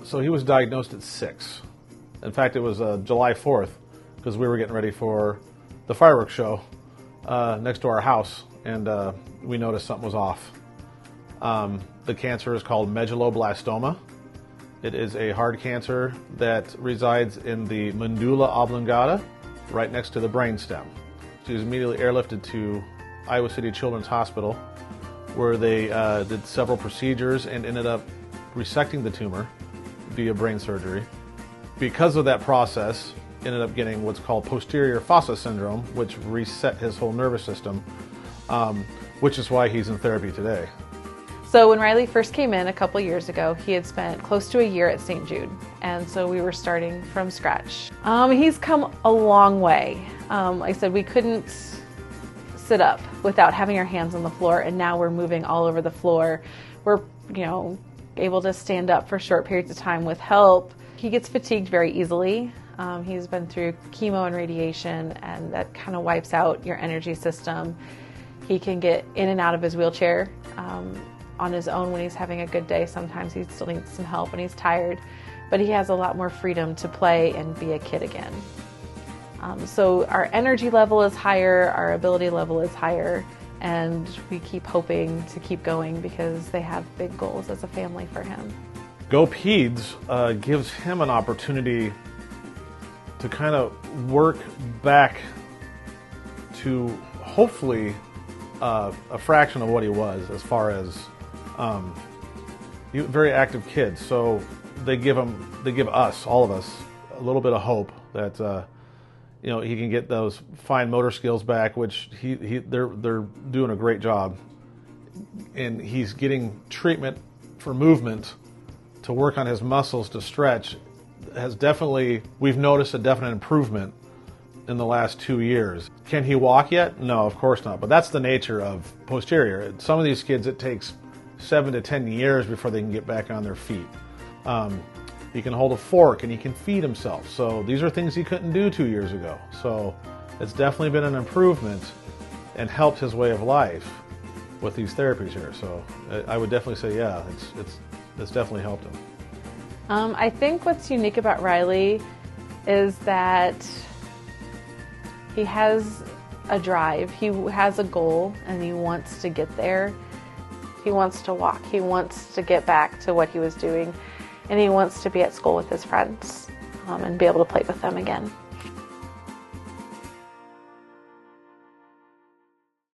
So he was diagnosed at 6. In fact, it was July 4th, because we were getting ready for the fireworks show next to our house, and we noticed something was off. The cancer is called medulloblastoma. It is a hard cancer that resides in the medulla oblongata, right next to the brainstem. She was immediately airlifted to Iowa City Children's Hospital, where they did several procedures and ended up resecting the tumor via brain surgery. Because of that process, ended up getting what's called posterior fossa syndrome, which reset his whole nervous system, which is why he's in therapy today. So when Riley first came in a couple years ago, he had spent close to a year at St. Jude, and so we were starting from scratch. He's come a long way. Like I said, we couldn't sit up without having our hands on the floor, and now we're moving all over the floor. We're, able to stand up for short periods of time with help. He gets fatigued very easily. He's been through chemo and radiation, and that kind of wipes out your energy system. He can get in and out of his wheelchair on his own when he's having a good day. Sometimes he still needs some help when he's tired, but he has a lot more freedom to play and be a kid again. So our energy level is higher, our ability level is higher, and we keep hoping to keep going because they have big goals as a family for him. GOPEDS gives him an opportunity to kind of work back to hopefully a fraction of what he was, as far as very active kid. So they give us, all of us, a little bit of hope that he can get those fine motor skills back, which they're doing a great job, and he's getting treatment for movement to work on his muscles to stretch. We've noticed a definite improvement in the last 2 years. Can he walk yet? No, of course not. But that's the nature of posterior. Some of these kids, it takes 7 to 10 years before they can get back on their feet. He can hold a fork and he can feed himself. So these are things he couldn't do 2 years ago. So it's definitely been an improvement and helped his way of life with these therapies here. So I would definitely say, yeah, it's definitely helped him. I think what's unique about Riley is that he has a drive. He has a goal and he wants to get there. He wants to walk. He wants to get back to what he was doing, and he wants to be at school with his friends and be able to play with them again.